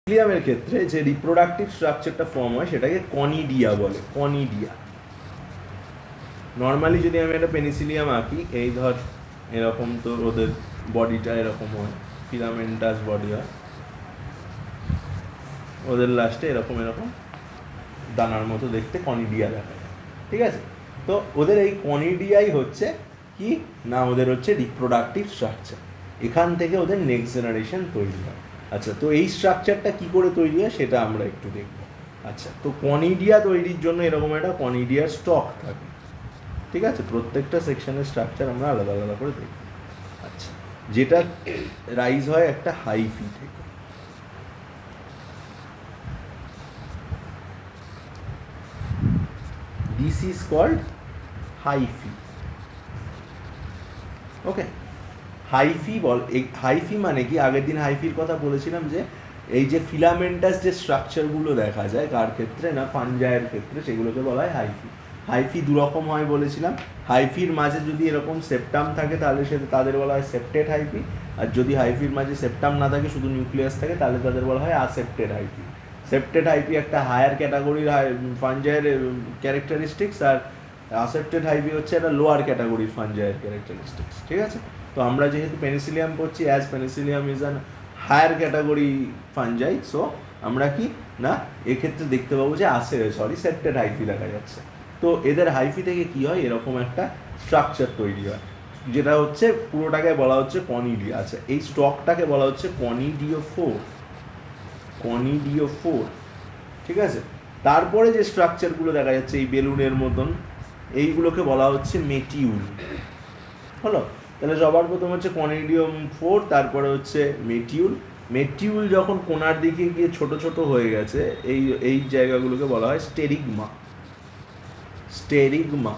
পেনিসিলিয়ামের ক্ষেত্রে যে রিপ্রোডাক্টিভ স্ট্রাকচারটা ফর্ম হয় সেটাকে কনিডিয়া বলে, কনিডিয়া। নর্মালি যদি আমি একটা পেনিসিলিয়াম আঁকি, এই ধর এরকম, তো ওদের বডিটা এরকম হয়, ফিলামেন্টাস বডি হয়, ওদের লাস্টে এরকম এরকম দানার মতো দেখতে কনিডিয়া দেখা যায়, ঠিক আছে? তো ওদের এই কনিডিয়াই হচ্ছে কি না, ওদের হচ্ছে রিপ্রোডাক্টিভ স্ট্রাকচার। এখান থেকে ওদের নেক্সট জেনারেশন তৈরি হয়। আচ্ছা, তো এই স্ট্রাকচারটা কি করে তৈরি হয় সেটা আমরা একটু দেখব। আচ্ছা, তো কনিডিয়া তৈরির জন্য এরকম একটা কনিডিয়ার স্টক থাকে, ঠিক আছে? প্রত্যেকটা সেকশনের স্ট্রাকচার আমরা আলাদা আলাদা করে দেখব। আচ্ছা, যেটা রাইজ হয় একটা হাইফি থেকে। This is called hyphae. Okay, hyphae hyphae মানে কি, আগের দিন হাইফির কথা বলেছিলাম যে এই যে ফিলামেন্টাস যে স্ট্রাকচারগুলো দেখা যায় কার ক্ষেত্রে না, ফানজাইয়ের ক্ষেত্রে, সেগুলোকে বলা হয় হাইফি। হাইফি দুরকম হয় বলেছিলাম। হাইফির মাঝে যদি এরকম সেপ্টাম থাকে তাহলে তাদের বলা হয় সেপ্টেড হাইফি, আর যদি হাইফির মাঝে সেপ্টাম না থাকে, শুধু নিউক্লিয়াস থাকে, তাহলে তাদের বলা হয় আসেপ্টেড হাইফি। সেপ্টেড হাইফি একটা হায়ার ক্যাটাগরির ফানজাইয়ের ক্যারেক্টারিস্টিক্স, আর আসেপ্টেড হাইফি হচ্ছে একটা লোয়ার ক্যাটাগরির ফানজাইয়ের ক্যারেক্টারিস্টিক্স, ঠিক আছে? তো আমরা যেহেতু পেনিসিলিয়াম করছি, as penicillium is an higher category fungi, so আমরা কি না এক্ষেত্রে দেখতে পাবো যে সেপ্টেড হাইফি দেখা যাচ্ছে। তো এদের হাইফি থেকে কি হয়, এরকম একটা স্ট্রাকচার তৈরি হয়, যেটা হচ্ছে পুরোটাকে বলা হচ্ছে কনিডিয়া। আচ্ছা, এই স্টকটাকে বলা হচ্ছে কনিডিওফোর, কনিডিওফোর, ঠিক আছে? তারপরে যে স্ট্রাকচারগুলো দেখা যাচ্ছে এই বেলুনের মতন, এইগুলোকে বলা হচ্ছে মেটিউল। হলো? তাহলে সবার প্রথম হচ্ছে কনিডিয়াম 4, তারপরে হচ্ছে মেটিউল। মেটিউল যখন কোনার দিকে গিয়ে ছোট ছোট হয়ে গেছে, এই এই জায়গাগুলোকে বলা হয় স্টেরিগমা, স্টেরিগমা।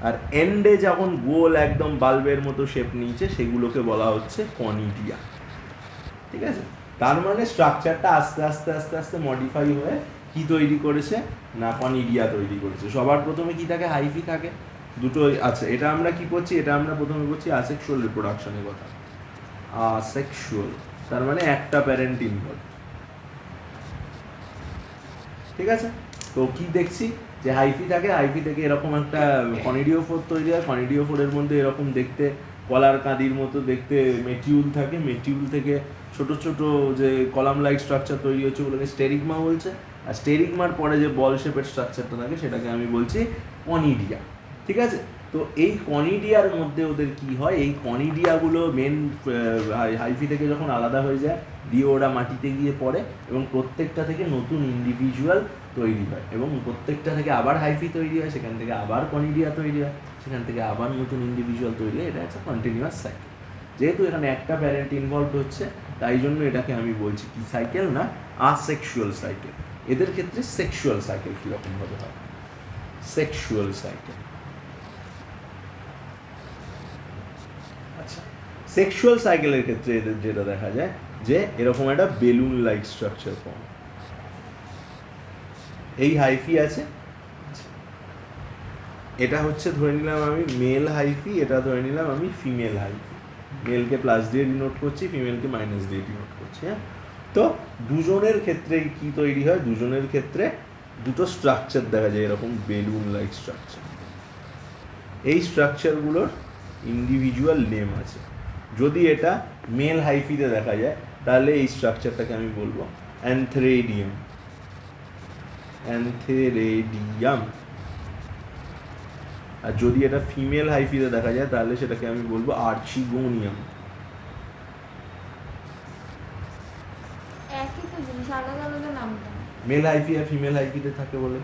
আর এন্ডে যখন গোল একদম বাল্বের মতো শেপ নিয়েছে, সেগুলোকে বলা হচ্ছে কনিডিয়া, ঠিক আছে? তার মানে স্ট্রাকচারটা আস্তে আস্তে আস্তে আস্তে মডিফাই হয়ে কি তৈরি করেছে না, কনিডিয়া তৈরি করেছে। সবার প্রথমে কি থাকে, হাইফি থাকে, দুটো আছে। এটা আমরা কি করছি, এটা আমরা প্রথমে করছি আসেক্সুয়াল রিপ্রোডাকশনের কথা। আসেক্সুয়াল তার মানে একটা প্যারেন্ট ইনভলভ, ঠিক আছে? তো কি দেখছি যে হাইফি থাকে, হাইফি থেকে এরকম একটা কনিডিওফোর তৈরি হয়। কনিডিওফোরের মধ্যে এরকম দেখতে কলার কাঁদির মতো দেখতে মেটিউল থাকে। মেটিউল থেকে ছোট ছোট যে কলাম লাইক স্ট্রাকচার তৈরি হচ্ছে, ওগুলোকে স্টেরিগমা বলছে। আর স্টেরিগমার পরে যে বল শেপের স্ট্রাকচারটা থাকে সেটাকে আমি বলছি কনিডিয়া, ঠিক আছে? তো এই কনিডিয়ার মধ্যে ওদের কি হয়, এই কনিডিয়াগুলো মেন হাইফি থেকে যখন আলাদা হয়ে যায়, দিয়ে ওরা মাটিতে গিয়ে পড়ে এবং প্রত্যেকটা থেকে নতুন ইন্ডিভিজুয়াল তৈরি হয়, এবং প্রত্যেকটা থেকে আবার হাইফি তৈরি হয়, সেখান থেকে আবার কনিডিয়া তৈরি হয়, সেখান থেকে আবার নতুন ইন্ডিভিজুয়াল তৈরি হয়। এটা একটা কন্টিনিউয়াস সাইকেল। যেহেতু এখানে একটা প্যারেন্ট ইনভলভ হচ্ছে, তাই জন্য এটাকে আমি বলছি কি সাইকেল না, আসেক্সুয়াল সাইকেল। এদের ক্ষেত্রে সেক্সুয়াল সাইকেল কীরকমভাবে হয়, সেক্সুয়াল সাইকেল। আচ্ছা, সেক্সুয়াল সাইকেলের ক্ষেত্রে এদের যেটা দেখা যায় যে এরকম একটা বেলুন লাইক স্ট্রাকচার ফর্ম। এই হাইফি আছে, এটা হচ্ছে ধরে নিলাম আমি মেল হাইফি, এটা ধরে নিলাম আমি ফিমেল হাইফি। মেলকে প্লাস দিয়ে ডিনোট করছি, ফিমেলকে মাইনাস দিয়ে ডিনোট করছি। হ্যাঁ, তো দুজনের ক্ষেত্রে কি তৈরি হয়, দুজনের ক্ষেত্রে দুটো স্ট্রাকচার দেখা যায় এরকম বেলুন লাইক স্ট্রাকচার। এই স্ট্রাকচারগুলোর ইন্ডিভিজুয়াল নেম আছে। যদি এটা মেল হাইফিতে দেখা যায়, তাহলে এই স্ট্রাকচারটাকে আমি বলবো অ্যান্থেরেডিয়াম, অ্যান্থেরেডিয়াম। আর যদি এটা ফিমেল হাইফিতে দেখা যায়, তাহলে সেটাকে আমি বলবো আর্চিগোনিয়াম। মেল হাইফি আর ফিমেল হাইফিতে থাকে বলে,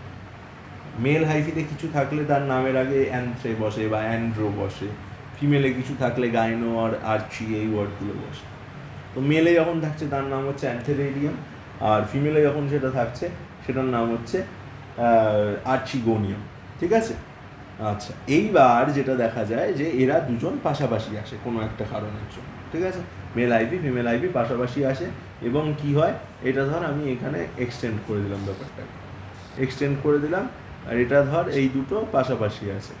মেল হাইফিতে কিছু থাকলে তার নামের আগে অ্যান্থ্রে বসে বা অ্যান্ড্রো বসে, ফিমেলে কিছু থাকলে গাইনো আর আর্চি এই ওয়ার্ডগুলো বসে। তো মেলে যখন থাকছে তার নাম হচ্ছে অ্যান্থেরেডিয়াম, আর ফিমেলে যখন সেটা থাকছে সেটার নাম হচ্ছে আর্চিগোনিয়াম, ঠিক আছে? আচ্ছা, এইবার যেটা দেখা যায় যে এরা দুজন পাশাপাশি আসে কোনো একটা কারণের জন্য, ঠিক আছে? মেল আইপি ফিমেল আইপি পাশাপাশি আসে, এবং কি হয়, এটা ধর আমি এখানে এক্সটেন্ড করে দিলাম, ব্যাপারটাকে এক্সটেন্ড করে দিলাম, আর এটা ধর এই দুটো পাশাপাশি আছে।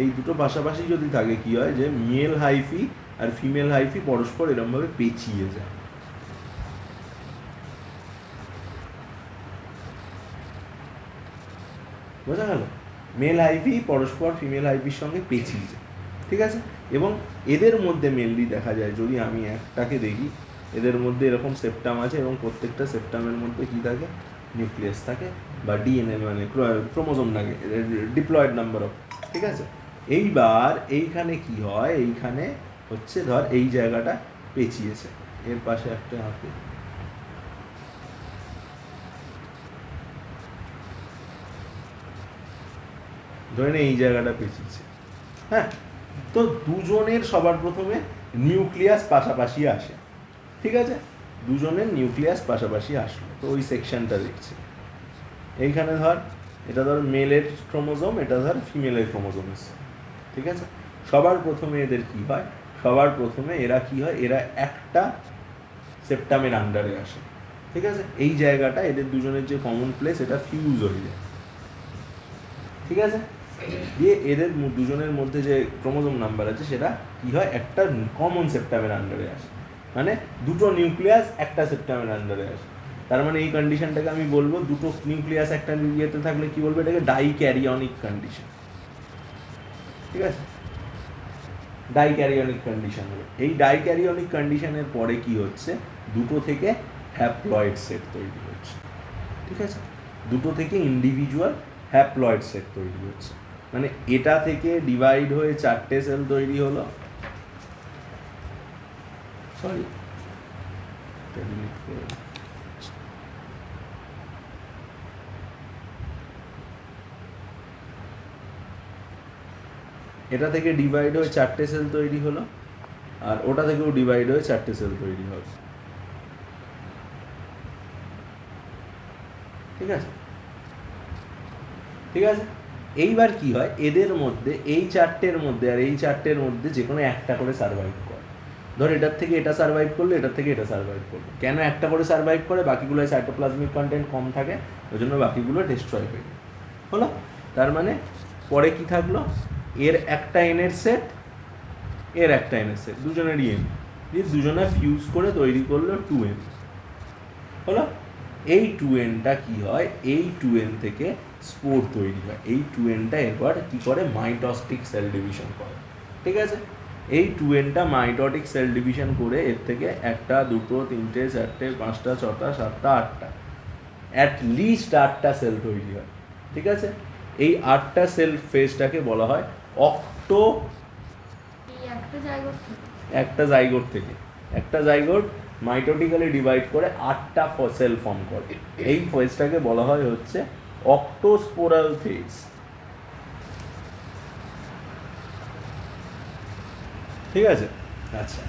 এই দুটো পাশাপাশি যদি থাকে কি হয়, যে মেল হাইফি আর ফিমেল হাইফি পরস্পর এরমভাবে পেঁচিয়ে যায়। বোঝা গেল? মেল হাইফি পরস্পর ফিমেল হাইফির সঙ্গে পেঁচিয়ে যায়, ঠিক আছে? এবং এদের মধ্যে মেনলি দেখা যায়, যদি আমি একটাকে দেখি, এদের মধ্যে এরকম সেপ্টাম আছে এবং প্রত্যেকটা সেপ্টামের মধ্যে কী থাকে? নিউক্লিয়াস থাকে বা ডিএনএ মানে ক্রোমোজোম থাকে, ডিপ্লয়েড নাম্বার অফ, ঠিক আছে? এইবার এইখানে কি হয়, এইখানে হচ্ছে ধর এই জায়গাটা পেঁচিয়েছে, এর পাশে একটা হাতে ধরে নে এই জায়গাটা পেঁচিয়েছে, হ্যাঁ? তো দুজনের সবার প্রথমে নিউক্লিয়াস পাশাপাশি আসে, ঠিক আছে? দুজনের নিউক্লিয়াস পাশাপাশি আসলো, তো ওই সেকশনটা দেখছি। এইখানে ধর এটা ধর মেলের ক্রোমোজোম, এটা ধর ফিমেলের ক্রোমোজোম এসছে, ঠিক আছে? সবার প্রথমে এদের কি হয়? সবার প্রথমে এরা কি হয়? এরা একটা সেপ্টামের আন্ডারে আসে, ঠিক আছে? এই জায়গাটা এদের দুজনের যে কমন প্লেস, এটা ফিউজ হয়ে যায়, ঠিক আছে? দিয়ে এদের দুজনের মধ্যে যে ক্রোমোজোম নাম্বার আছে সেটা কি হয়? একটা কমন সেপ্টামের আন্ডারে আসে, মানে দুটো নিউক্লিয়াস একটা সেপ্টামের আন্ডারে আসে। তার মানে এই কন্ডিশনটাকে আমি বলবো, দুটো নিউক্লিয়াস একটা ইয়েতে থাকলে কি বলবো? এটাকে ডাইক্যারিয়নিক কন্ডিশন, ঠিক আছে? ডাইক্যারিয়নিক কন্ডিশন হবে। এই ডাইক্যারিয়নিক কন্ডিশনের পরে কি হচ্ছে? দুটো থেকে হ্যাপ্লয়েড সেট তৈরি হচ্ছে, ঠিক আছে? দুটো থেকে ইন্ডিভিজুয়াল হ্যাপ্লয়েড সেট তৈরি হচ্ছে, মানে এটা থেকে ডিভাইড হয়ে 4টে সেল তৈরি হলো, সরি এটা থেকে ডিভাইড হয়ে 4টে সেল তৈরি হলো, আর ওটা থেকেও ডিভাইড হয়ে 4টে সেল তৈরি হবে, ঠিক আছে? ঠিক আছে, এইবার কি হয়? এদের মধ্যে এই 4টের মধ্যে আর এই 4টের মধ্যে যে কোনো একটা করে সার্ভাইভ করে। ধর এটার থেকে এটা সার্ভাইভ করলো, এটার থেকে এটা সার্ভাইভ করলো। কেন একটা করে সার্ভাইভ করে? বাকিগুলোয় সাইটোপ্লাজমিক কন্টেন্ট কম থাকে, ওই জন্য বাকিগুলো ডিস্ট্রয় হয়ে যায়, হলো? তার মানে পরে কি থাকলো? এর একটা এনের সেট, এর একটা এনের সেট, দুজনেরই এন, দিয়ে দুজনে ফিউজ করে তৈরি করলো 2n, হলো? এই 2nটা কি হয়? এই 2n থেকে স্পোর তৈরি হয়। এই 2nটা এবার কি করে? মাইটোটিক সেল ডিভিশন করে, ঠিক আছে? এই 2nটা মাইটোটিক সেল ডিভিশন করে এর থেকে একটা, দুটো, তিনটে, চারটে, পাঁচটা, ছটা, সাতটা, আটটা, অ্যাটলিস্ট 8টা সেল তৈরি হয়, ঠিক আছে? এই 8টা সেল ফেজটাকে বলা হয় অক্টো। একটা জাইগোট থেকে, একটা জাইগোট মাইটোটিক্যালি ডিভাইড করে 8টা সেল ফর্ম করে, এই ফেজটাকে বলা হয় হচ্ছে অক্টোস্পোরাল ফেজ, ঠিক আছে? আচ্ছা,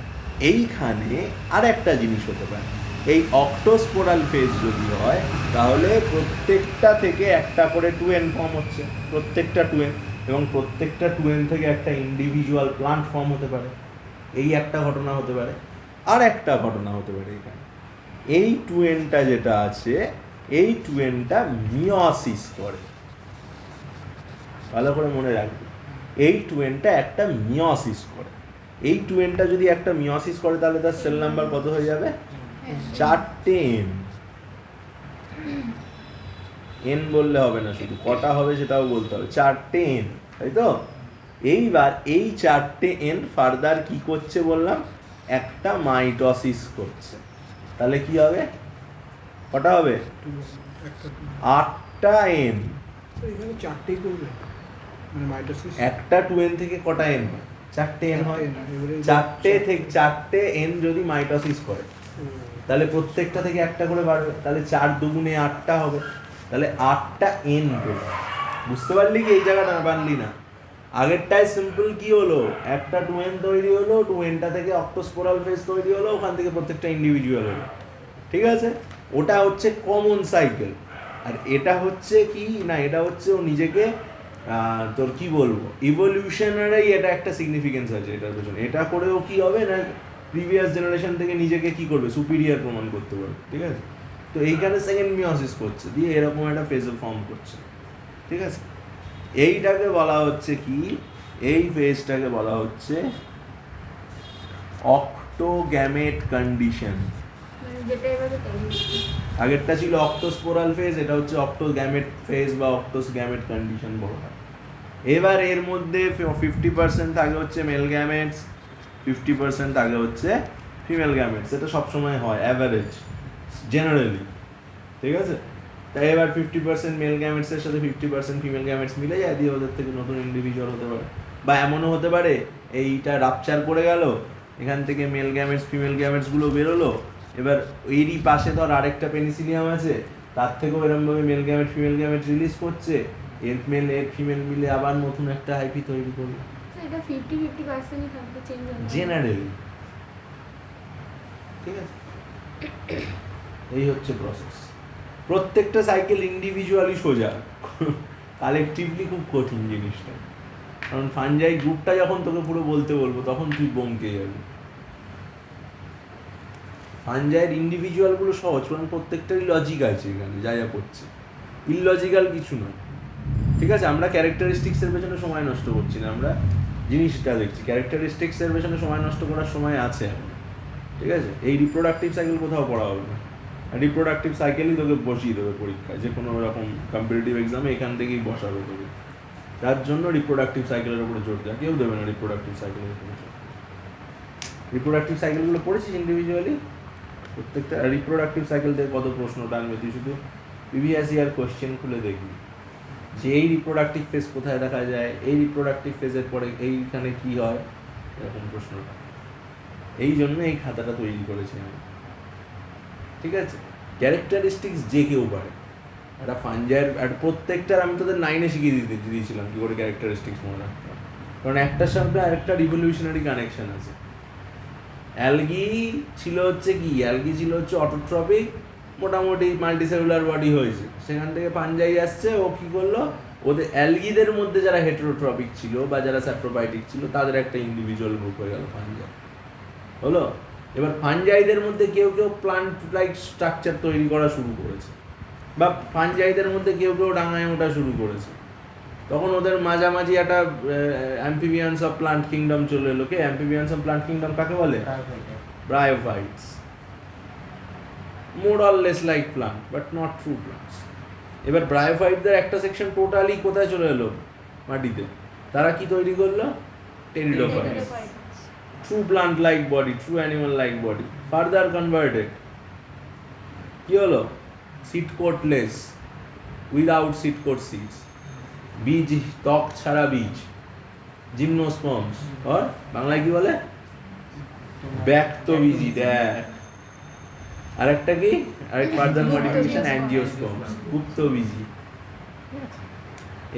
এইখানে আর একটা জিনিস হতে পারে, এই অক্টোস্পোরাল ফেজ যদি হয় তাহলে প্রত্যেকটা থেকে একটা করে 2n ফর্ম হচ্ছে, প্রত্যেকটা 2n, এবং প্রত্যেকটা 2n থেকে একটা ইন্ডিভিজুয়াল প্লান্ট ফর্ম হতে পারে। এই একটা ঘটনা হতে পারে। আর একটা ঘটনা হতে পারে এখানে, এই 2nটা যেটা আছে, এই 2nটা মিওসিস করে, ভালো করে মনে রাখবে, এই 2nটা একটা মিওসিস করে। এই 2nটা যদি একটা মিওসিস করে তাহলে তার সেল নাম্বার কত হয়ে যাবে? 4টে n। n বললে হবে না, শুধু কটা হবে সেটাও বলতে হবে, 4টে n, তাই তো? এইবার এই 4টে n ফার্দার কি করছে বললাম? একটা মাইটোসিস করছে, তাহলে কি হবে? কটা হবে? 8টা n। এখানে 4টেই করবে, মানে মাইটোসিস একটা 2n থেকে কটা n হয়? 4টে n হয়। 4টে থেকে 4টে n যদি মাইটোসিস করে তাহলে প্রত্যেকটা থেকে একটা করে বাড়বে, তাহলে 4 দুগুণে 8টা হবে, তাহলে 8টা n পেল। বুঝতে পারলি কি এই জায়গাটা? পারলি না? আগেরটাই সিম্পল কি হলো? একটা 2n তৈরি হলো, 2nটা থেকে অক্টোস্পোরাল ফেজ তৈরি হলো, ওখান থেকে প্রত্যেকটা ইন্ডিভিজুয়াল হলো, ঠিক আছে? ওটা হচ্ছে কমন সাইকেল। আর এটা হচ্ছে কি না, এটা হচ্ছে ও নিজেকে তোর কি বলবো, ইভলিউশনারি এটা একটা সিগনিফিকেন্স আছে এটার পেছনে। এটা করেও কি হবে না, প্রিভিয়াস জেনারেশন থেকে নিজেকে কি করবে? সুপিরিয়ার প্রমাণ করতে পারবে, ঠিক আছে? তো এইখানে সেকেন্ড মিওসিস করছে, দিয়ে এরকম একটা ফেজ ফর্ম করছে, ঠিক আছে? এইটাকে বলা হচ্ছে কি? এই ফেজটাকে বলা হচ্ছে অক্টোগ্যামেট কন্ডিশন। যেটা এবারে তৈরি হচ্ছে। আগেরটা ছিল অক্টোস্পোরাল ফেজ, এটা হচ্ছে অক্টোগ্যামেট ফেজ বা অক্টোস গ্যামেট কন্ডিশন বলা হয়। এবার এর মধ্যে 50% থাকে হচ্ছে মেল গ্যামেটস, 50% থাকে হচ্ছে ফিমেল গ্যামেটস। এটা সবসময় হয় অ্যাভারেজ জেনারেলি, ঠিক আছে? তাই এবার 50% মেল গ্যামেটসের সাথে 50% ফিমেল গ্যামেটস মিলে যায়, দিয়ে ওদের থেকে নতুন ইন্ডিভিজুয়াল হতে পারে। বা এমনও হতে পারে এইটা রাপচার করে গেল, এখান থেকে মেল গ্যামেটস ফিমেল গ্যামেটসগুলো বেরোলো, এবার এরই পাশে ধর আরেকটা পেনিসিলিয়াম আছে, তার থেকেও এরকমভাবে male gamete female gamete release করছে, এর মেল এর ফিমেল মিলে আবার নতুন একটা হাইফি তৈরি করবে। তো এটা 50-50%ই থাকবে, চেঞ্জ হবে না। জেনারেলি, ঠিক আছে? এই হচ্ছে প্রসেস। প্রত্যেকটা সাইকেল ইন্ডিভিজুয়ালি সোজা, কালেকটিভলি খুব কঠিন জিনিসটা। কারণ ফানজাই গ্রুপটা যখন তোকে পুরো বলতে বলবো তখন তুই বমকে যাবি। ফানজাইয়ের ইন্ডিভিজুয়ালগুলো সহজ, কারণ প্রত্যেকটারই লজিক আছে এখানে যা যা করছে, ইললজিক্যাল কিছু নয়, ঠিক আছে? আমরা ক্যারেক্টারিস্টিক্সের পেছনে সময় নষ্ট করছি না, আমরা জিনিসটা দেখছি। ক্যারেক্টারিস্টিক্সের পেছনে সময় নষ্ট করার সময় আছে এখন, ঠিক আছে? এই রিপ্রোডাক্টিভ সাইকেল কোথাও পড়া হবে না। রিপ্রোডাক্টিভ সাইকেলই তোকে বসিয়ে দেবে পরীক্ষায়, যে কোনো রকম কম্পিটিটিভ এক্সামে এখান থেকেই বসাবে তোকে। তার জন্য রিপ্রোডাক্টিভ সাইকেলের উপরে জোর দেয়, কেউ দেবে না রিপ্রোডাক্টিভ সাইকেলের উপরে জোর। রিপ্রোডাক্টিভ সাইকেলগুলো পড়েছিস ইন্ডিভিজুয়ালি? প্রত্যেকটা রিপ্রোডাক্টিভ সাইকেল থেকে কত প্রশ্ন টানবে, তুই শুধু প্রিভিয়াস ইয়ার কোয়েশ্চেন খুলে দেখবি যে এই রিপ্রোডাক্টিভ ফেজ কোথায় দেখা যায়, এই রিপ্রোডাক্টিভ ফেজের পরে এইখানে কি হয়, এরকম প্রশ্নটা। এই জন্য এই খাতাটা তৈরি করেছি আমি, ঠিক আছে? ক্যারেক্টারিস্টিক্স যে কেউ পারে, একটা ফানজাইয়ের একটা প্রত্যেকটার আমি তোদের 9-এ শিখিয়ে দিয়েছিলাম কী করে ক্যারেক্টারিস্টিক্স মনে রাখতে হবে। কারণ একটার সঙ্গে আরেকটা রিভলিউশনারি কানেকশন আছে। অ্যালগি ছিল হচ্ছে কি, অ্যালগি ছিল হচ্ছে অটোট্রপিক, মোটামুটি মাল্টিসেলুলার বডি হয়েছে, সেখান থেকে ফানজাই আসছে। ও কী করলো, ওদের অ্যালগিদের মধ্যে যারা হেটেরোট্রপিক ছিল বা যারা স্যাপ্রোফাইটিক ছিল তাদের একটা ইন্ডিভিজুয়াল গ্রুপ হয়ে গেল ফানজাই, হলো। এবার ফানজাইদের মধ্যে কেউ কেউ প্লান্ট লাইক স্ট্রাকচার তৈরি করা শুরু করেছে, বা ফানজাইদের মধ্যে কেউ কেউ ডাঙায় ওঠা শুরু করেছে। তখন ওদের মাঝামাঝি একটা অ্যাম্ফিবিয়ান্স অফ প্লান্ট কিংডম চলে এলো। কে অ্যাম্ফিবিয়ান্স অফ প্লান্ট কিংডম কাকে বলে? Bryophytes. More or less like plant but not true plants. এবার ব্রায়োফাইটদের একটা সেকশন টোটালি কোথায় চলে এলো? মাটিতে। তারা কি তৈরি করলো? Pteridophytes. True plant-like body, true animal-like body, further converted. কি হলো? Seed coatless, without seed coat seeds. বীজ, ত্বক ছাড়া বীজ, জিমনোস্পার্মস। আর বাংলায় কি বলে? ব্যক্তবীজি। দেখ, আরেকটা কি? আরেক ফার্দার মডিফিকেশন অ্যাঞ্জিওস্পার্মস, গুপ্তবীজি।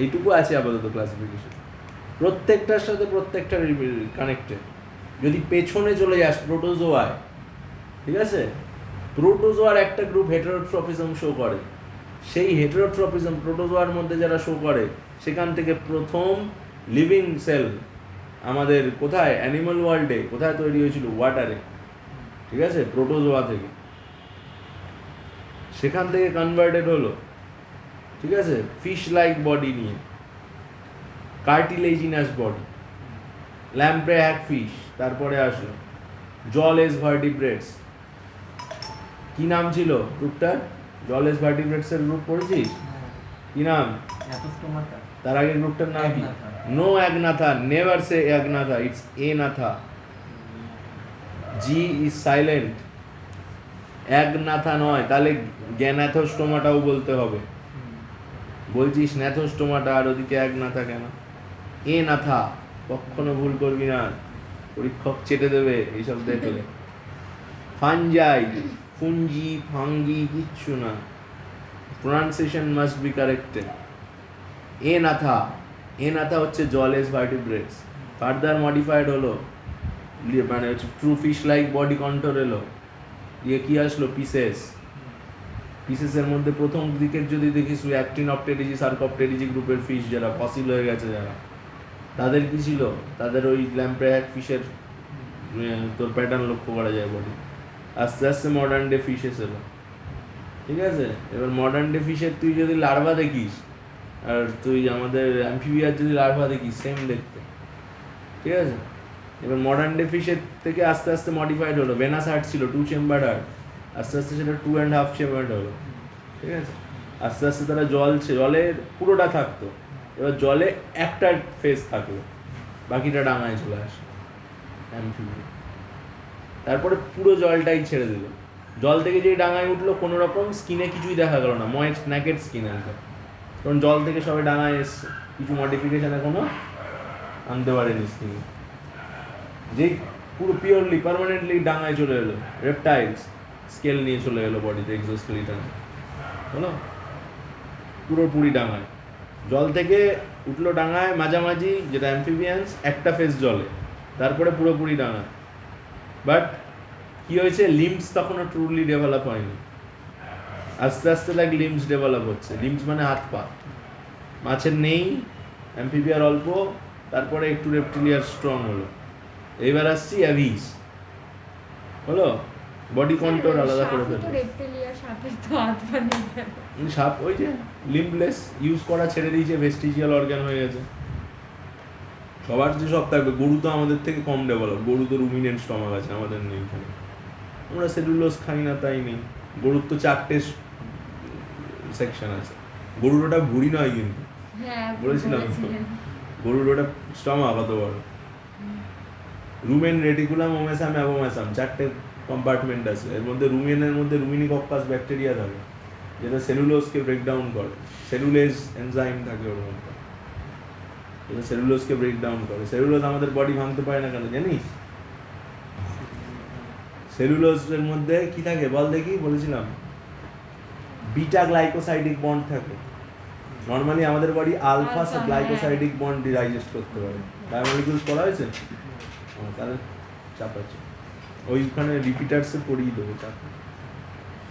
এইটুকু আছে আপাতত ক্লাসিফিকেশন। প্রত্যেকটার সাথে প্রত্যেকটা কানেক্টেড। যদি পেছনে চলে যাস প্রোটোজোয়ায়, ঠিক আছে, প্রোটোজোয়ার একটা গ্রুপ হেটেরোট্রপিজম শো করে, সেই হেটেরোট্রপিজম প্রোটোজোয়ার মধ্যে যারা শো করে, সেখান থেকে প্রথম লিভিং সেল আমাদের কোথায়, অ্যানিমাল ওয়ার্ল্ডে কোথায় তৈরি হয়েছিল? ওয়াটারে, ঠিক আছে, প্রোটোজোয়া থেকে। সেখান থেকে কনভার্টেড হলো, ঠিক আছে, ফিশ লাইক বডি নিয়ে, cartilaginous body, lamprey hack fish. তারপরে আসলো জলেস ভার্টিব্রেটস। কি নাম ছিল গ্রুপটার? জলেস ভার্টিব্রেটসের গ্রুপ পড়েছিস? কি নাম? তার আগের গ্রুপটার নাম কি? No Agnatha, never say Agnatha, it's a natha, G is silent. Agnatha নয়, তাহলে গ্যানাথোস্টোমাটাও বলতে হবে। বলছিস ন্যাথোস্টোমাটা, আর ওদিকে অ্যাগনাথা কেন? এ নাথা, কখনো ভুল করবি না, পরীক্ষক চেটে দেবে এইসব দেখলে। ফানজাই, ফুঞ্জি, ফাঙ্গি কিচ্ছু না, প্রোনাউন্সিয়েশন মাস্ট বি কারেক্টেড। এ নাথা, এ নাথা হচ্ছে জলেস ভার্টিব্রেটস। ফার্দার মডিফাইড হলো, মানে হচ্ছে true fish like body control এলো। ইয়ে কি আসলো? পিসেস। পিসেসের মধ্যে প্রথম দিকের যদি দেখিস অ্যাক্টিনপটেরিজি, সার্কপটেরিজি গ্রুপের ফিশ যারা ফসিল হয়ে গেছে যারা, তাদের কি ছিল? তাদের ওই ল্যাম্প্রেহ্যাক ফিশের তোর প্যাটার্ন লক্ষ্য করা যায় বডি। আস্তে আস্তে মডার্ন ডে ফিশ এলো, ঠিক আছে। এবার মডার্ন ডে ফিশের তুই যদি লার্ভা দেখিস, আর তুই আমাদের অ্যাম্ফিবিয়ার যদি লার্ভা দেখিস, সেম দেখতে, ঠিক আছে। এবার মডার্ন ডে ফিশের থেকে আস্তে আস্তে মডিফাইড হলো। ভেনাস হার্ট ছিল, 2 চেম্বার হার্ট, আস্তে আস্তে সেটা 2.5 চেম্বার হলো, ঠিক আছে? আস্তে আস্তে তারা জলের পুরোটা থাকতো, এবার জলে একটা ফেজ থাকলো, বাকিটা ডাঙায় চলে আসে অ্যাম্ফিবিয়া। তারপরে পুরো জলটাই ছেড়ে দিল, জল থেকে যেই ডাঙায় উঠলো কোনো রকম স্কিনে কিছুই দেখা গেল না, ময়েস্ট ন্যাকেড স্কিন একদম, কারণ জল থেকে সবাই ডাঙায় এসছে, কিছু মডিফিকেশন এখনো আনতে পারেনি স্কিনে, যেই পুরো পিওরলি পার্মানেন্টলি ডাঙায় চলে এলো, রেপটাইলস স্কেল নিয়ে চলে এলো বডিতে, এক্সোস্কেলিটন হলো পুরোপুরি ডাঙায়, জল থেকে উঠলো ডাঙায় মাঝামাঝি যেটা অ্যাম্ফিবিয়ান্স, একটা ফেস জলে, তারপরে পুরোপুরি ডাঙায়। বাট কী হয়েছে, লিম্বস তখনও ট্রুলি ডেভেলপ হয়নি, আস্তে আস্তে লাইক লিম্বস ডেভেলপ হচ্ছে। লিম্বস মানে হাত পা, মাছের নেই, অ্যাম্ফিবিয়ার অল্প, তারপরে একটু রেপটিলিয়ার স্ট্রং হলো, এইবার আসছি অ্যাভিস হলো, বডি কন্ট্রোল আলাদা করে ফেললো। রেপটিলিয়া সাপের তো হাত পা নেই কেন? সাপ ওই যে লিম্বলেস, ইউজ করা ছেড়ে দিয়েছে, ভেস্টিজিয়াল অর্গান হয়ে গেছে। সবার যে সব থাকবে, গরু তো আমাদের থেকে কম ডেভেলপ, গরু তো রুমিনেন্ট স্টমাক আছে, আমাদের নেই এখানে, আমরা সেলুলোজ খাই না তাই নেই। গরুর তো 4টে সেকশন আছে, গরুর ওটা ভুঁড়ি নয় কিন্তু, হ্যাঁ বলেছিলাম তো, বলেছিলেন। গরুর ওটা স্টমাক কত বড়, রুমেন, রেটিকুলাম, ওমেসাম, অ্যাবোমেসাম, 4টে কম্পার্টমেন্ট আছে, এর মধ্যে রুমেনের মধ্যে রুমিনিকক্কাস ব্যাকটেরিয়া থাকে যেটা সেলুলোজকে ব্রেকডাউন করে, সেলুলেজ এনজাইম থাকে ওর মধ্যে, যেটা সেলুলোজকে ব্রেকডাউন করে। সেলুলোজ আমাদের বডি ভাঙতে পারে না কেন জানিস? সেলুলোজের মধ্যে কি থাকে বল দেখি, বলেছিলাম বিটা গ্লাইকোসাইডিক বন্ড থাকে। নর্মালি আমাদের body alpha Alpha, glycosidic bond digest করতে পারে, বায়োমলিকুলস পড়া হয়েছে? তাহলে চাপ আছে, ওইখানে রিপিটার্সে পড়িয়ে দেবো চাপ,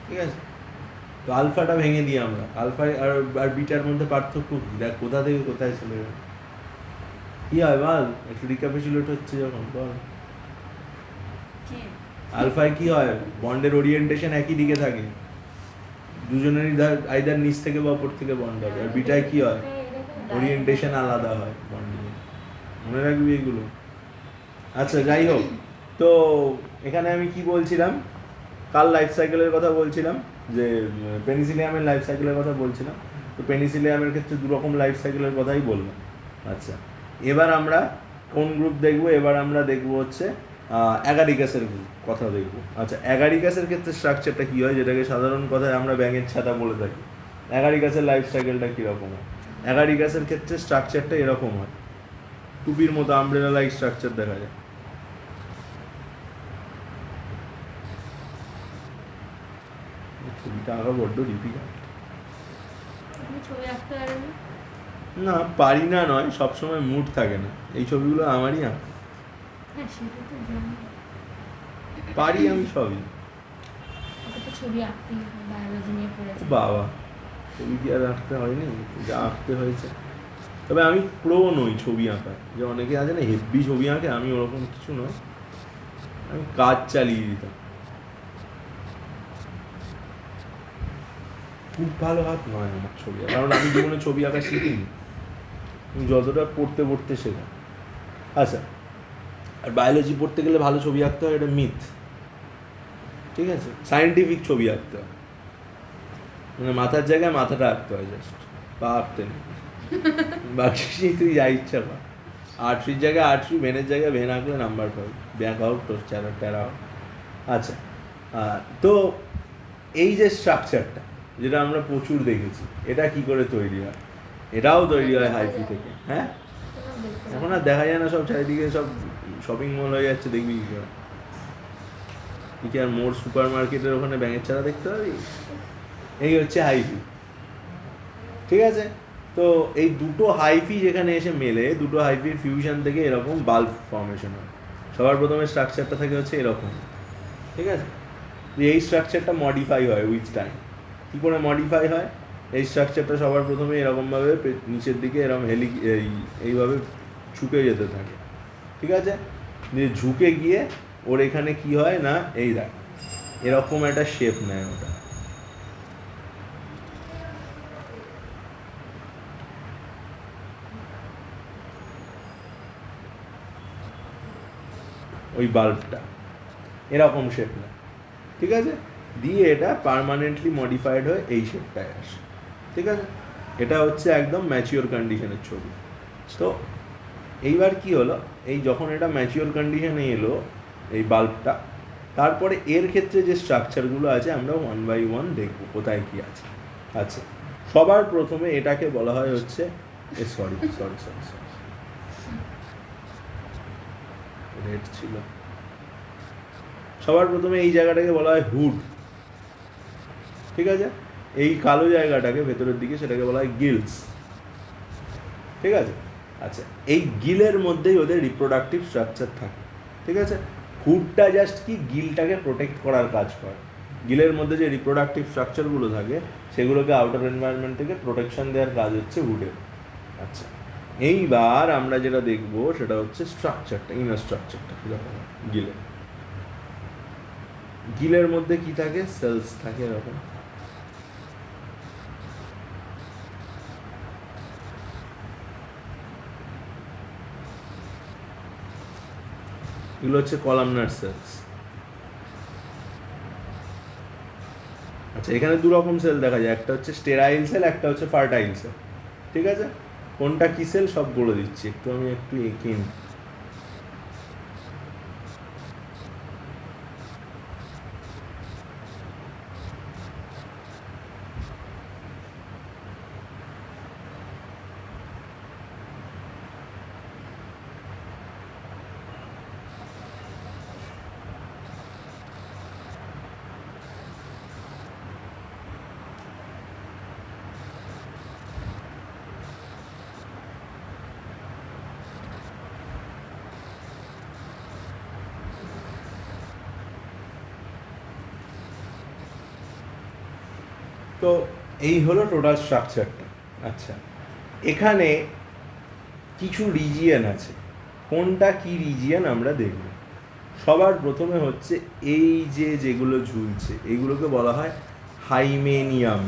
ঠিক আছে? তো আলফাটা ভেঙে দিই আমরা, আলফা আর বিটার মধ্যে পার্থক্য কি, দেখ কোথা থেকে কোথায় চলে গেল, কি হয় বল একটু রিক্যাপিচুলেট হচ্ছে যখন, বল আলফায় কি হয়, বন্ডের ওরিয়েন্টেশন একই দিকে থাকে, দুজনেরই আইদার নিচ থেকে বা উপর থেকে বন্ড হবে, আর বিটায় কি হয়, ওরিয়েন্টেশন আলাদা হয় বন্ডের, মনে রাখবি এগুলো। আচ্ছা যাই হোক, তো এখানে আমি কি বলছিলাম, কাল লাইফ সাইকেলের কথা বলছিলাম, যে পেনিসিলিয়ামের লাইফ সাইকেলের কথা বলছিলাম। তো পেনিসিলিয়ামের ক্ষেত্রে দুরকম লাইফ সাইকেলের কথাই বললাম। আচ্ছা, এবার আমরা কোন গ্রুপ দেখবো, এবার আমরা দেখবো হচ্ছে অ্যাগারিকাসের কথা দেখবো। আচ্ছা, অ্যাগারিকাসের ক্ষেত্রে স্ট্রাকচারটা কী হয়, যেটাকে সাধারণ কথায় আমরা ব্যাঙের ছাতা বলে থাকি। অ্যাগারিকাসের লাইফ সাইকেলটা কীরকম হয়? অ্যাগারিকাসের ক্ষেত্রে স্ট্রাকচারটা এরকম হয়, টুপির মতো আমব্রেলা লাইক স্ট্রাকচার দেখা যায়। ছবিটা আঁকা বড্ড ডিফিকাল্ট। আপনি ছবি আঁকতে পারেন না? না পারি না নয়, সবসময় মুড থাকে না, এই ছবিগুলো আমারই আঁকা, হ্যাঁ সেটা তো জানি। পারি আমি সবই। ওকে তো ছবি আঁকতেই হয়, বায়োলজি নিয়ে পড়েছি। বাবা, ছবি কি আর আঁকতে হয়নি, যা আঁকতে হয়েছে। তবে আমি প্রো নই ছবি আঁকায়, যে অনেকে আছে না হেভি ছবি আঁকে, আমি ওরকম কিছু নয়, আমি কাজ চালিয়ে দিতাম। খুব ভালো হাত নয় আমার ছবি আঁকা, কারণ আমি জীবনে ছবি আঁকা শিখিনি, আমি যতটা পড়তে পড়তে শেখা। আচ্ছা, আর বায়োলজি পড়তে গেলে ভালো ছবি আঁকতে হয়, এটা মিথ, ঠিক আছে? সায়েন্টিফিক ছবি আঁকতে হয়, মানে মাথার জায়গায় মাথাটা আঁকতে হয়, জাস্ট পা আঁকতে নেই, বাকি তুই যা ইচ্ছা কর, আর্টসির জায়গায় আর্টসি, ভেনের জায়গায় ভেন আঁকলে নাম্বার পাবি, ব্যাঙ্ক হোক তোর টেরা হোক। আচ্ছা, তো এই যে স্ট্রাকচারটা যেটা আমরা প্রচুর দেখেছি, এটা কি করে তৈরি হয়? এটাও তৈরি হয় হাইফি থেকে। হ্যাঁ, এখন আর দেখা যায় না, সব চারিদিকে সব শপিং মল হয়ে যাচ্ছে, দেখবি কি করে? তুই কি আর মোর সুপার মার্কেটের ওখানে ব্যাঙের চারা দেখতে পাবি? এই হচ্ছে হাইফি, ঠিক আছে? তো এই দুটো হাইফি যেখানে এসে মেলে, দুটো হাইফির ফিউশন থেকে এরকম বাল্ব ফর্মেশন হয়। সবার প্রথমে স্ট্রাকচারটা থাকে হচ্ছে এরকম, ঠিক আছে? এই স্ট্রাকচারটা মডিফাই হয় উইথ টাইম। কী করে মডিফাই হয়? এই স্ট্রাকচারটা সবার প্রথমে এরকমভাবে নিচের দিকে এরকম এইভাবে ঝুঁকে যেতে থাকে, ঠিক আছে? যে ঝুঁকে গিয়ে ওর এখানে কি হয় না, এই দেখ এরকম একটা শেপ নেয় ওটা, ওই বাল্বটা এরকম শেপ নেয়, ঠিক আছে? দিয়ে এটা পার্মানেন্টলি মডিফাইড হয়ে এই শেপটায় আসে, ঠিক আছে? এটা হচ্ছে একদম ম্যাচিওর কন্ডিশনের ছবি। তো এইবার কি হলো, এই যখন এটা ম্যাচিওর কন্ডিশনে এলো এই বাল্বটা, তারপরে এর ক্ষেত্রে যে স্ট্রাকচারগুলো আছে আমরা 1 by 1 দেখবো কোথায় কি আছে। আচ্ছা, সবার প্রথমে এটাকে বলা হয় হচ্ছে সরি রেড ছিল। সবার প্রথমে এই জায়গাটাকে বলা হয় হুড, ঠিক আছে? এই কালো জায়গাটাকে ভেতরের দিকে সেটাকে বলা হয় গিলস, ঠিক আছে? আচ্ছা, এই গিলের মধ্যেই ওদের রিপ্রোডাক্টিভ স্ট্রাকচার থাকে, ঠিক আছে? হুডটা জাস্ট কি গিলটাকে প্রোটেক্ট করার কাজ করে। গিলের মধ্যে যে রিপ্রোডাক্টিভ স্ট্রাকচারগুলো থাকে সেগুলোকে আউটার এনভায়রনমেন্ট থেকে প্রোটেকশন দেওয়ার কাজ হচ্ছে হুডের। আচ্ছা, এইবার আমরা যেটা দেখবো সেটা হচ্ছে স্ট্রাকচারটা, ইনার স্ট্রাকচারটা কীরকম গিলের। গিলের মধ্যে কি থাকে? সেলস থাকে এরকম, এগুলো হচ্ছে কলামনার সেলস। আচ্ছা, এখানে দু রকম সেল দেখা যায়, একটা হচ্ছে স্টেরাইল সেল, একটা হচ্ছে ফার্টাইল সেল, ঠিক আছে? কোনটা কি সেল সব বলে দিচ্ছি, আমি একটু এঁকে নিই। তো এই হলো টোটাল স্ট্রাকচারটা। আচ্ছা, এখানে কিছু রিজিয়ন আছে, কোনটা কি রিজিয়ন আমরা দেখব। সবার প্রথমে হচ্ছে এই যেগুলো ঝুলছে এগুলোকে বলা হয় হাইমেনিয়াম,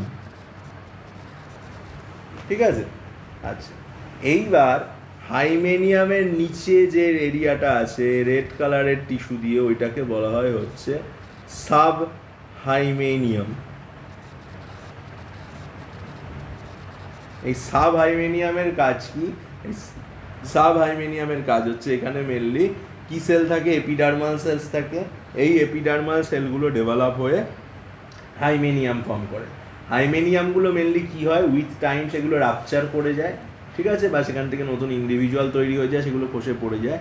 ঠিক আছে? আচ্ছা, এইবার হাইমেনিয়ামের নিচে যে এরিয়াটা আছে রেড কালারের টিস্যু দিয়ে, ওইটাকে বলা হয় হচ্ছে সাব হাইমেনিয়াম। এই সাব হাইমেনিয়ামের কাজ কি? সাব হাইমেনিয়ামের কাজ হচ্ছে এখানে মেনলি কি সেল থাকে? এপিডার্মাল সেলস থাকে। এই এপিডার্মাল সেলগুলো ডেভেলপ হয়ে হাইমেনিয়াম ফর্ম করে। হাইমেনিয়ামগুলো মেনলি কি হয়, উইথ টাইম সেগুলো রাপচার করে যায়, ঠিক আছে? বা সেখান থেকে নতুন ইন্ডিভিজুয়াল তৈরি হয়ে যায়, সেগুলো খসে পড়ে যায়।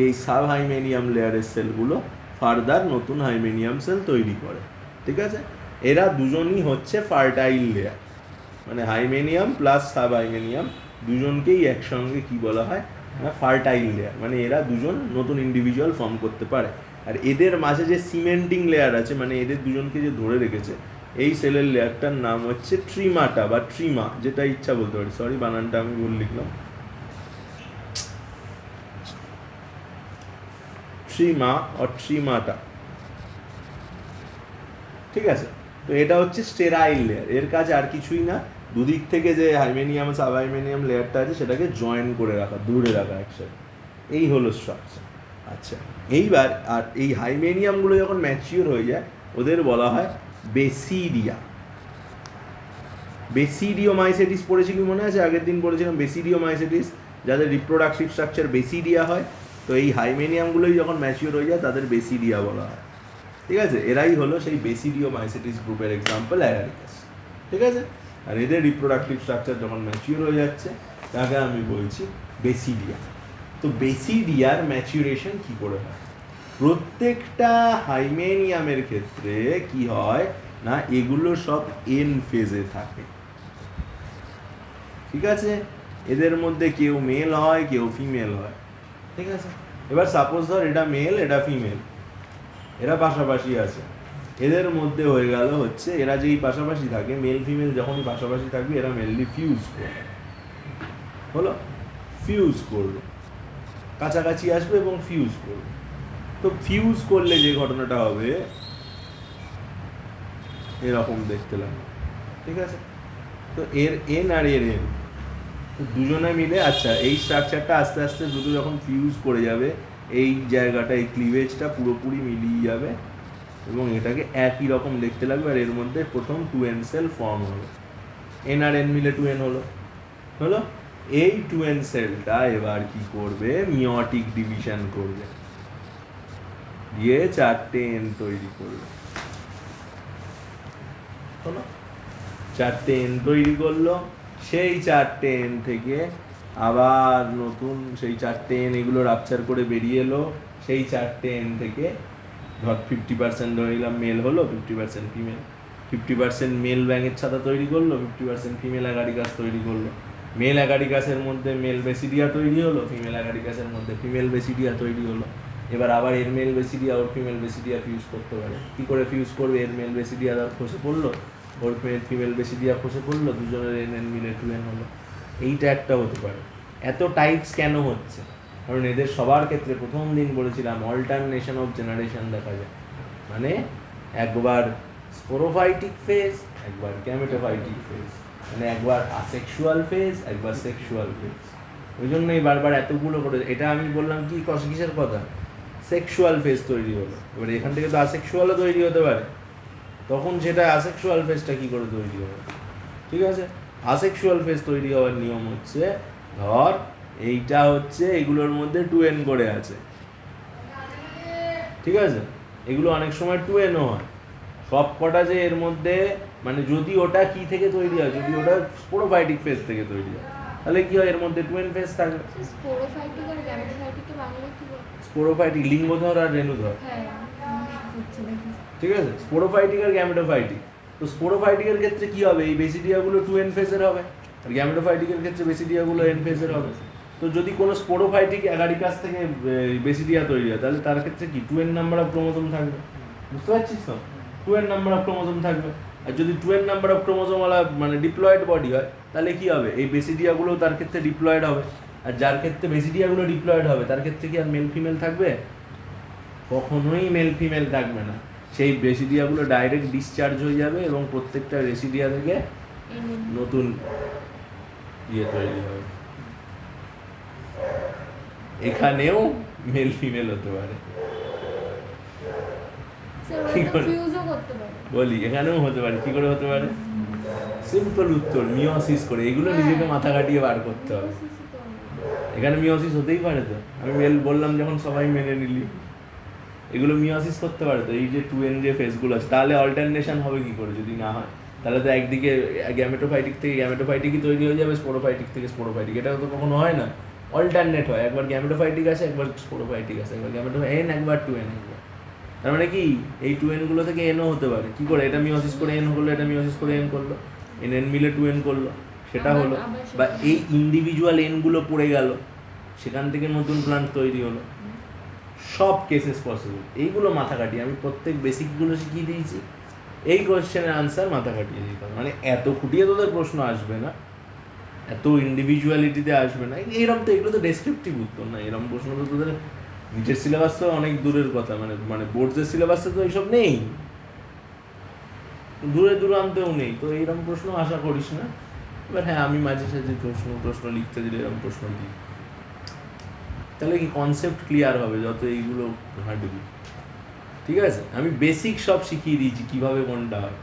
এই সাব হাইমেনিয়াম লেয়ারের সেলগুলো ফার্দার নতুন হাইমেনিয়াম সেল তৈরি করে, ঠিক আছে? এরা দুজনই হচ্ছে ফার্টাইল লেয়ার, মানে হাইমেনিয়াম প্লাস সাব হাইমেনিয়াম দুজনকেই একসঙ্গে কি বলা হয় না, ফার্টাইল লেয়ার। মানে এরা দুজন নতুন ইন্ডিভিজুয়াল ফর্ম করতে পারে। আর এদের মাঝে যে সিমেন্টিং লেয়ার আছে, মানে এদের দুজনকে যে ধরে রেখেছে, এই সেলের লেয়ারটার নাম হচ্ছে ট্রিমাটা বা ট্রিমা, যেটা ইচ্ছা বলতে পারি। সরি, বানানটা আমি ভুল লিখলাম, ট্রিমা অর ট্রিমাটা, ঠিক আছে? তো এটা হচ্ছে স্টেরাইল লেয়ার। এর কাজ আর কিছুই না, দুদিক থেকে যে হাইমেনিয়াম সাব হাইমেনিয়াম লেয়ারটা আছে সেটাকে জয়েন করে রাখা, দূরে রাখা একসাথে। এই হলো স্ট্রাকচার। আচ্ছা, এইবার আর এই হাইমেনিয়ামগুলো যখন ম্যাচিওর হয়ে যায় ওদের বলা হয় বেসিডিয়া। বেসিডিওমাইসেটিস পড়েছিলি মনে আছে? আগের দিন পড়েছিলাম বেসিডিওমাইসেটিস, যাদের রিপ্রোডাক্টিভ স্ট্রাকচার বেসিডিয়া হয়। তো এই হাইমেনিয়ামগুলোই যখন ম্যাচিওর হয়ে যায় তাদের বেসিডিয়া বলা হয়, ঠিক আছে? এরাই হলো সেই বেসিডিওমাইসেটিস গ্রুপের এক্সাম্পল অ্যাগারিকাস, ঠিক আছে? আর এদের রিপ্রোডাক্টিভ স্ট্রাকচার যখন ম্যাচিওর হয়ে যাচ্ছে তাকে আমি বলছি বেসিডিয়া। তো বেসিডিয়ার ম্যাচুরেশন কি করে হয়? প্রত্যেকটা হাইমেনিয়ামের ক্ষেত্রে কি হয় না, এগুলো সব এন ফেজে থাকে, ঠিক আছে? এদের মধ্যে কেউ মেল হয়, কেউ ফিমেল হয়, ঠিক আছে? এবার সাপোজ ধর এটা মেল, এটা ফিমেল, এরা পাশাপাশি আছে। এদের মধ্যে হয়ে গেল হচ্ছে এরা যেই পাশাপাশি থাকে, মেল ফিমেল যখনই পাশাপাশি থাকবে এরা মেনলি ফিউজ করবে, হলো ফিউজ করবে, কাছাকাছি আসবে এবং ফিউজ করবে। তো ফিউজ করলে যে ঘটনাটা হবে এরকম দেখতে লাগবে, ঠিক আছে? তো এর এন আর এর এন দুজনে মিলে, আচ্ছা, এই স্ট্রাকচারটা আস্তে আস্তে দুটো যখন ফিউজ করে যাবে, এই জায়গাটা এই ক্লিভেজটা পুরোপুরি মিলিয়ে যাবে, এবং এটাকে একই রকম দেখতে লাগবে, আর এর মধ্যে প্রথম 2n সেল ফর্ম হলো, n আর n মিলে 2n হলো। এই 2n সেলটা এবার কি করবে, মিওটিক ডিভিশন করবে, দিয়ে 4টে n তৈরি করবে। 4টে n তৈরি করলো, সেই 4টে n থেকে আবার নতুন সেই 4টে n এগুলো রাপচার করে বেরিয়ে এলো, সেই 4টে n থেকে ধর 50% ধরে নিলাম মেল হলো, 50% ফিমেল, 50% মেল ব্যাঙের ছাতা তৈরি করলো, 50% ফিমেল অ্যাগারিকাস তৈরি করলো। মেল অ্যাগারিকাসের মধ্যে মেল বেসিডিয়া তৈরি হলো, ফিমেল অ্যাগারিকাসের মধ্যে ফিমেল বেসিডিয়া তৈরি হলো। এবার আবার এর মেল বেসিডিয়া ওর ফিমেল বেসিডিয়া ফিউজ করতে পারে। কী করে ফিউজ করবে, এর মেল বেসিডিয়া খসে পড়লো, ওর ফিমেল বেসিডিয়া খসে পড়লো, দুজনের n মিলে 2n হলো। এইটা একটা হতে পারে। এত টাইপস কেন হচ্ছে, কারণ এদের সবার ক্ষেত্রে প্রথম দিন বলেছিলাম অল্টারনেশন অফ জেনারেশন দেখা যায়, মানে একবার স্পোরোফাইটিক ফেজ, একবার গ্যামেটোফাইটিক ফেজ, মানে একবার আসেক্সুয়াল ফেজ, একবার সেক্সুয়াল ফেজ। ওই জন্যই বারবার এতগুলো করে, এটা আমি বললাম কি কিসের কথা, সেক্সুয়াল ফেজ তৈরি হলো। এবার এখান থেকে তো আসেক্সুয়ালও তৈরি হতে পারে, তখন সেটা আসেক্সুয়াল ফেজটা কী করে তৈরি হবে? ঠিক আছে, আসেক্সুয়াল ফেজ তৈরি হওয়ার নিয়ম হচ্ছে, ধর এইটা হচ্ছে এগুলোর মধ্যে 2n করে আছে, ঠিক আছে, এগুলো অনেক সময় 2nও হয়। সব কটা যে এর মধ্যে, মানে যদি ওটা কি থেকে তৈরি হয়, যদি ওটা স্পোরোফাইটিক ফেজ থেকে তৈরি হয়, তাহলে কি হয়, এর মধ্যে 2n ফেজ থাকবে। স্পোরোফাইটিক আর গ্যামেটোফাইটিককে বাংলায় কি বলে? স্পোরোফাইটিক লিঙ্গধর আর রেণুধর, হ্যাঁ হচ্ছে নাকি। ঠিক আছে, স্পোরোফাইটিক আর গ্যামেটোফাইটিক। তো স্পোরোফাইটিকের ক্ষেত্রে কি হবে, এই বেসিডিয়াগুলো 2n ফেজের হবে, আর গ্যামেটোফাইটিকের ক্ষেত্রে বেসিডিয়াগুলো n ফেজের হবে। তো যদি কোনো স্পোরোফাইটিক অ্যাগারিকাস থেকে বেসিডিয়া তৈরি হয়, তাহলে তার ক্ষেত্রে কি 2n নাম্বার অফ ক্রোমোজোম থাকবে, বুঝতে পারছিস তো? 2n নাম্বার অফ ক্রোমোজোম থাকবে। আর যদি 2n নাম্বার অফ ক্রোমোজোমওয়ালা মানে ডিপ্লয়েড বডি হয়, তাহলে কি হবে, এই বেসিডিয়াগুলো তার ক্ষেত্রে ডিপ্লয়েড হবে। আর যার ক্ষেত্রে বেসিডিয়াগুলো ডিপ্লয়েড হবে, তার ক্ষেত্রে কি আর মেল ফিমেল থাকবে? কখনোই মেল ফিমেল থাকবে না। সেই বেসিডিয়াগুলো ডাইরেক্ট ডিসচার্জ হয়ে যাবে এবং প্রত্যেকটা রেসিডিয়া থেকে নতুন তৈরি হবে। এখানেও মেল ফিমেল হতে পারে, ফিউজও করতে পারে, বলি এখানেও হতে পারে। কি করে হতে পারে? সিম্পল উত্তর, মিওসিস করে। এগুলো নিজেকে মাথা কাটিয়ে বার করতে হবে। এখানে মিওসিস হতেই পারে তো, আমি বললাম যখন সবাই মেনে নিলি, এগুলো মিওসিস করতে পারে তো। এই যে 2n যে ফেজগুলো আছে, তাহলে অল্টারনেশন হবে কি করে যদি না হয়? তাহলে তো একদিকে গ্যামেটোফাইটিক থেকে গ্যামেটোফাইটিকই তৈরি হয়ে যাবে, স্পোরোফাইটিক থেকে স্পোরোফাইটিক। এটা তো কখনো হয় না, অল্টারনেট হয়। একবার গ্যামেটোফাইটিক আসে, একবার স্পোরোফাইটিক আসে, একবার n, একবার 2n। তার মানে কি, এই 2n গুলো থেকে nও হতে পারে। কি করে? এটা মিওসিস করে n করলো, এটা মিওসিস করে n করলো, n মিলে 2n করলো, সেটা হলো। বা এই ইন্ডিভিজুয়াল n গুলো পড়ে গেল, সেখান থেকে নতুন প্লান্ট তৈরি হলো। সব কেসেস পসিবল। এইগুলো মাথা কাটিয়ে আমি প্রত্যেক বেসিকগুলো শিখিয়ে দিয়েছি। এই কোয়েশ্চেনের আনসার মাথা কাটিয়ে দিতাম, মানে এত খুঁটিয়ে তোদের প্রশ্ন আসবে না, এত ইন্ডিভিজুয়ালিটিতে আসবে না। এইরকম তো, এগুলো তো ডেসক্রিপটিভ উত্তর না। এরকম প্রশ্ন তো তোদের নিচের সিলেবাস তো অনেক দূরের কথা, মানে বোর্ডসের সিলেবাসে তো এইসব নেই, দূরান্তেও নেই। তো এইরকম প্রশ্ন আশা করিস না। এবার হ্যাঁ, আমি মাঝে সাঝে প্রশ্ন লিখতে দিলে এরকম প্রশ্ন দিই, তাহলে কি কনসেপ্ট ক্লিয়ার হবে যত এইগুলো ঘাঁটবি। ঠিক আছে, আমি বেসিক সব শিখিয়ে দিয়েছি কীভাবে কোনটা হয়,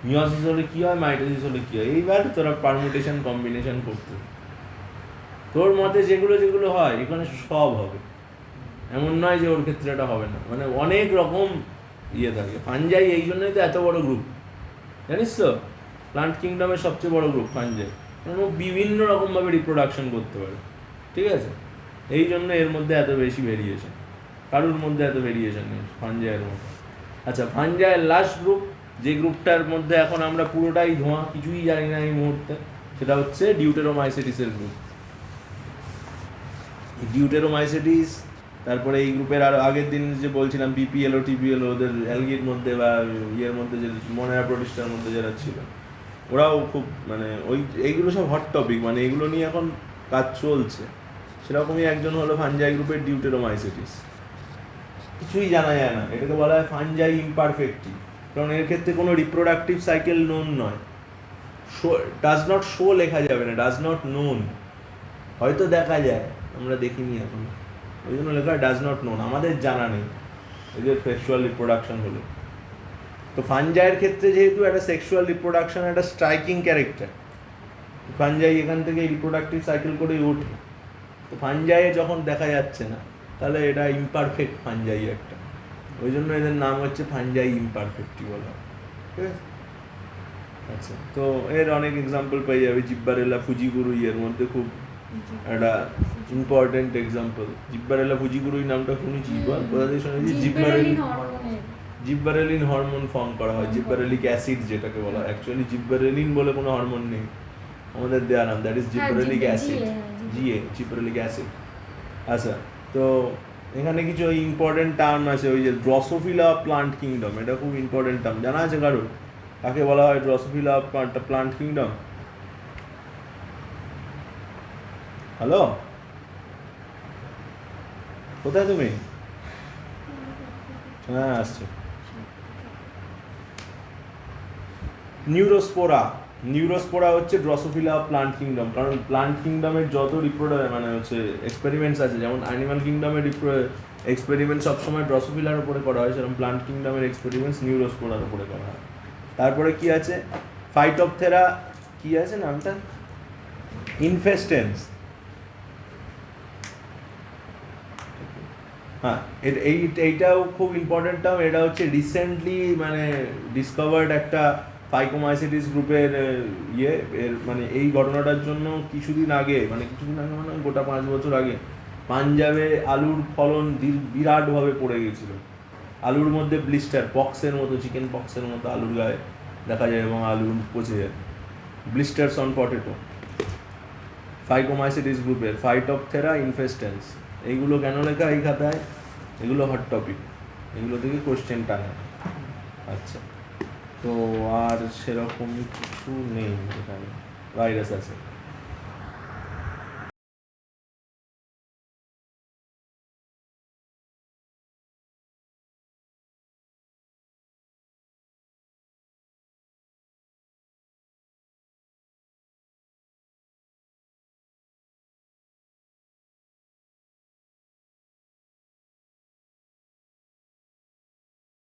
মিওসিস হলে কী হয়, মাইটোসিস হলে কী হয়। এইবার তোরা পারমুটেশন কম্বিনেশন করতে, তোর মতে যেগুলো হয় এখানে সব হবে। এমন নয় যে ওর ক্ষেত্রে এটা হবে না, মানে অনেক রকম থাকে। ফানজাই এই জন্যই তো এত বড় গ্রুপ, জানিস তো, প্লান্ট কিংডমের সবচেয়ে বড় গ্রুপ ফানজাই। কারণ ও বিভিন্ন রকমভাবে রিপ্রোডাকশন করতে পারে, ঠিক আছে, এই জন্য এর মধ্যে এত বেশি ভেরিয়েশন। কারুর মধ্যে এত ভেরিয়েশন নেই ফানজাইয়ের মধ্যে। আচ্ছা, ফানজাইয়ের লাস্ট গ্রুপ, যে গ্রুপটার মধ্যে এখন আমরা পুরোটাই ধোঁয়া, কিছুই জানি না এই মুহূর্তে, সেটা হচ্ছে ডিউটেরোমাইসেটিসের গ্রুপ। ডিউটেরোমাইসেটিস, তারপরে এই গ্রুপের আর আগের দিন যে বলছিলাম বিপিএল ও টিপিএল, ওদের অ্যালগির মধ্যে বা ইয়ের মধ্যে যে মনেরা প্রোটিস্টার মধ্যে যারা ছিল, ওরাও খুব মানে এইগুলো সব হট টপিক, মানে এগুলো নিয়ে এখন কাজ চলছে। সেরকমই একজন হলো ফানজাই গ্রুপের ডিউটেরোমাইসেটিস। কিছুই জানা যায় না, এটাকে বলা হয় ফানজাই ইমপারফেক্টি, কারণ এর ক্ষেত্রে কোনো রিপ্রোডাক্টিভ সাইকেল নোন নয়। ডাজ নট শো লেখা যাবে না, ডাজ নট নোন, হয়তো দেখা যায়, আমরা দেখিনি এখন, ওই জন্য লেখা ডাজ নট নোন, আমাদের জানা নেই এদের সেক্সুয়াল রিপ্রোডাকশন হলো। তো ফানজাইয়ের ক্ষেত্রে যেহেতু একটা সেক্সুয়াল রিপ্রোডাকশন একটা স্ট্রাইকিং ক্যারেক্টার, ফানজাই এখান থেকে রিপ্রোডাক্টিভ সাইকেল করে ওঠে, তো ফানজাইয়ে যখন দেখা যাচ্ছে না তাহলে এটা ইমপারফেক্ট ফানজাই একটা, ওই জন্য এদের নাম হচ্ছে ফানজাই ইমপারফেক্টই বলা হয়। ঠিক আছে? আচ্ছা, তো এর অনেক এক্সাম্পল পেয়ে যাবে। জিব্বারেলা ফুজিগুরুই এর মধ্যে খুব একটা ইম্পর্টেন্ট এক্সাম্পল। জিব্বারেলা ফুজিগুরুই নামটা শুনেছি বা কোথা থেকে শুনেছি? জিব্বারেলিন হরমোনের জিব্বারেলিন হরমোন ফর্ম করা হয়, জিব্বারেলিক অ্যাসিড যেটাকে বলা হয়। অ্যাকচুয়ালি জিব্বারেলিন বলে কোনো হরমোন নেই আমাদের দেওয়া নাম, that is gibberellic acid, GA, gibberellic acid. আচ্ছা, তো এখানে কিছু ইম্পর্টেন্ট টার্ম আছে, ওই যে ড্রসোফিলা প্লান্ট কিংডম, এটা খুব ইম্পর্টেন্ট টার্ম, জানা আছে কারোর কাকে বলা হয় ড্রসোফিলা প্লান্ট কিংডম? হ্যালো, কোথায় তুমি? হ্যাঁ আসছে। নিউরোস্পোরা হচ্ছে ড্রসোফিলা প্লান্ট কিংডম, কারণ প্লান্ট কিংডমের যত মানে হচ্ছে এক্সপেরিমেন্টস আছে, যেমন অ্যানিমাল কিংডমের এক্সপেরিমেন্ট সবসময় ড্রসোফিলার উপরে করা হয়, সেরকম প্লান্ট কিংডমের এক্সপেরিমেন্টস নিউরোস্পোরার উপরে করা হয়। তারপরে কি আছে? ফাইটোপথেরা, কি আছে নামটা? ইনফেস্টেন্স। হ্যাঁ, এইটাও খুব ইম্পর্টেন্ট টার্ম। এটা হচ্ছে রিসেন্টলি মানে ডিসকভার্ড একটা ফাইকোমাইসিটিস গ্রুপের এর মানে এই ঘটনাটার জন্য কিছুদিন আগে মানে গোটা 5 বছর আগে পাঞ্জাবে আলুর ফলন বিরাটভাবে পড়ে গেছিল। আলুর মধ্যে ব্লিস্টার, পক্সের মতো, চিকেন পক্সের মতো আলুর গায়ে দেখা যায় এবং আলু পচে যায়। ব্লিস্টার্স অন পটেটো, ফাইকোমাইসিটিস গ্রুপের ফাইটোপথেরা ইনফেস্টেন্স। এইগুলো কেন লেখা এই খাতায়? এগুলো হট টপিক, এগুলো থেকে কোশ্চেন টানে। আচ্ছা, তো আর সেরকম কিছু নেই এখানে। ভাইরাস আছে।